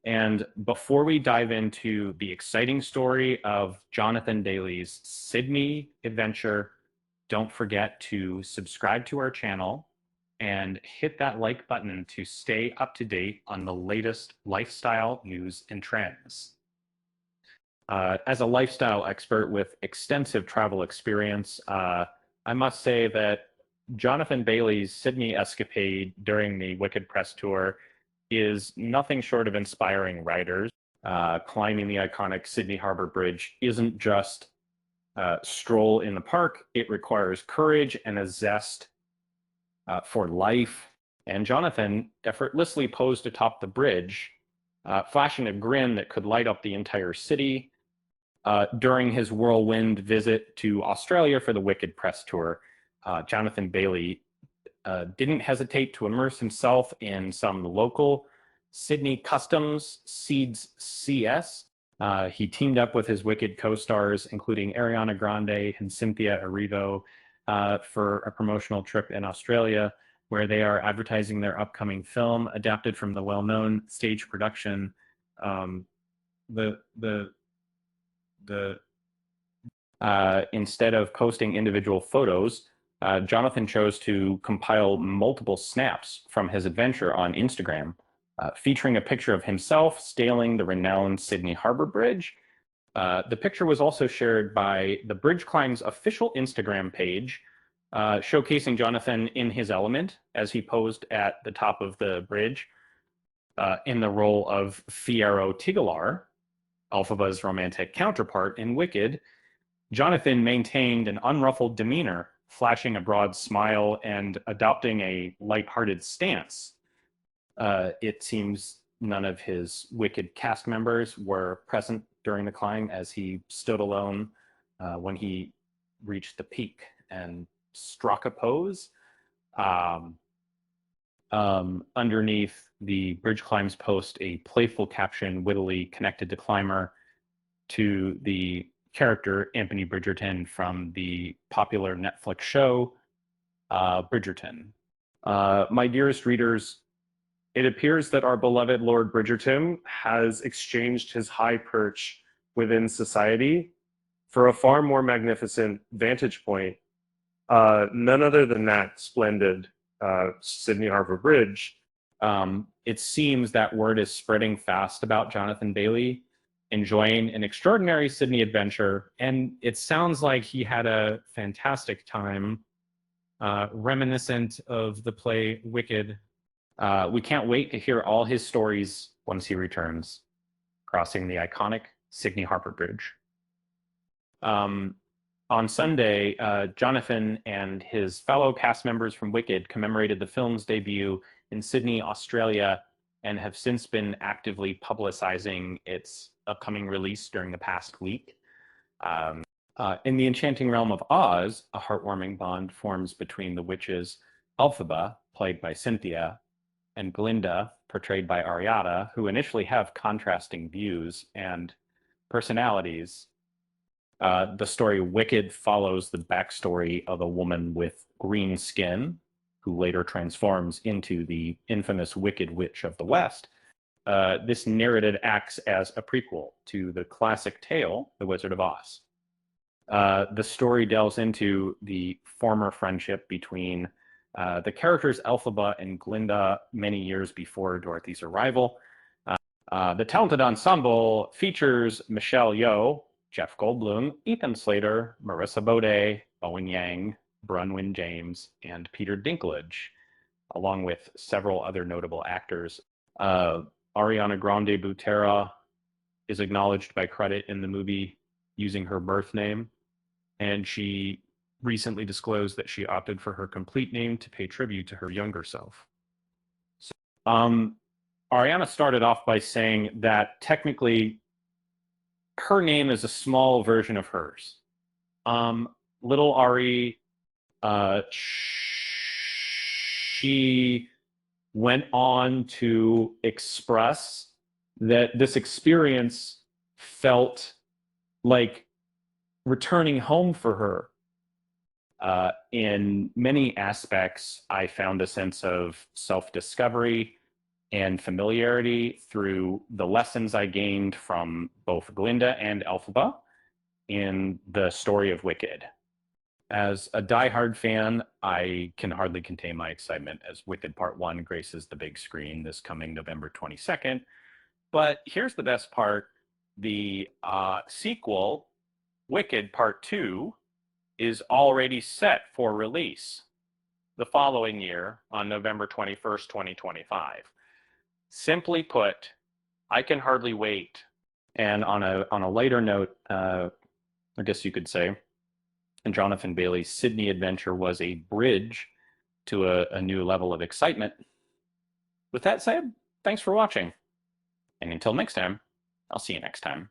And before we dive into the exciting story of Jonathan Daly's Sydney adventure, don't forget to subscribe to our channel and hit that like button to stay up to date on the latest lifestyle news and trends. As a lifestyle expert with extensive travel experience, I must say that Jonathan Bailey's Sydney escapade during the Wicked Press Tour is nothing short of inspiring writers. Climbing the iconic Sydney Harbour Bridge isn't just a stroll in the park, it requires courage and a zest for life. And Jonathan effortlessly posed atop the bridge, flashing a grin that could light up the entire city during his whirlwind visit to Australia for the Wicked Press Tour. Jonathan Bailey didn't hesitate to immerse himself in some local Sydney customs, Seeds CS. He teamed up with his Wicked co-stars, including Ariana Grande and Cynthia Erivo, for a promotional trip in Australia, where they are advertising their upcoming film, adapted from the well-known stage production. The the the Instead of posting individual photos, Jonathan chose to compile multiple snaps from his adventure on Instagram, featuring a picture of himself scaling the renowned Sydney Harbour Bridge. The picture was also shared by the Bridge Climb's official Instagram page, showcasing Jonathan in his element as he posed at the top of the bridge in the role of Fiyero Tigalar, Elphaba's romantic counterpart in Wicked. Jonathan maintained an unruffled demeanor, flashing a broad smile and adopting a lighthearted stance. It seems none of his Wicked cast members were present during the climb, as he stood alone when he reached the peak and struck a pose. Underneath the Bridge Climbs post, a playful caption wittily connected the climber to the character Anthony Bridgerton from the popular Netflix show Bridgerton. My dearest readers, it appears that our beloved Lord Bridgerton has exchanged his high perch within society for a far more magnificent vantage point. None other than that splendid Sydney Harbour Bridge. It seems that word is spreading fast about Jonathan Bailey enjoying an extraordinary Sydney adventure, and it sounds like he had a fantastic time, reminiscent of the play Wicked. We can't wait to hear all his stories once he returns, crossing the iconic Sydney Harbour Bridge. On Sunday, Jonathan and his fellow cast members from Wicked commemorated the film's debut in Sydney, Australia, and have since been actively publicizing its upcoming release during the past week. In the enchanting realm of Oz, a heartwarming bond forms between the witches Elphaba, played by Cynthia, and Glinda, portrayed by Ariana, who initially have contrasting views and personalities. The story Wicked follows the backstory of a woman with green skin, who later transforms into the infamous Wicked Witch of the West. This narrative acts as a prequel to the classic tale, The Wizard of Oz. The story delves into the former friendship between the characters Elphaba and Glinda many years before Dorothy's arrival. The talented ensemble features Michelle Yeoh, Jeff Goldblum, Ethan Slater, Marissa Baudet, Owen Yang, Bronwyn James, and Peter Dinklage, along with several other notable actors. Ariana Grande Butera is acknowledged by credit in the movie using her birth name, and she recently disclosed that she opted for her complete name to pay tribute to her younger self. So, Ariana started off by saying that technically her name is a small version of hers. Little Ari, she went on to express that this experience felt like returning home for her. In many aspects, I found a sense of self-discovery, and familiarity through the lessons I gained from both Glinda and Elphaba in the story of Wicked. As a diehard fan, I can hardly contain my excitement as Wicked Part 1 graces the big screen this coming November 22nd. But here's the best part. The sequel, Wicked Part 2, is already set for release the following year on November 21st, 2025. Simply put, I can hardly wait. And on a lighter note, I guess you could say, Jonathan Bailey's Sydney adventure was a bridge to a new level of excitement. With that said, thanks for watching. And until next time, I'll see you next time.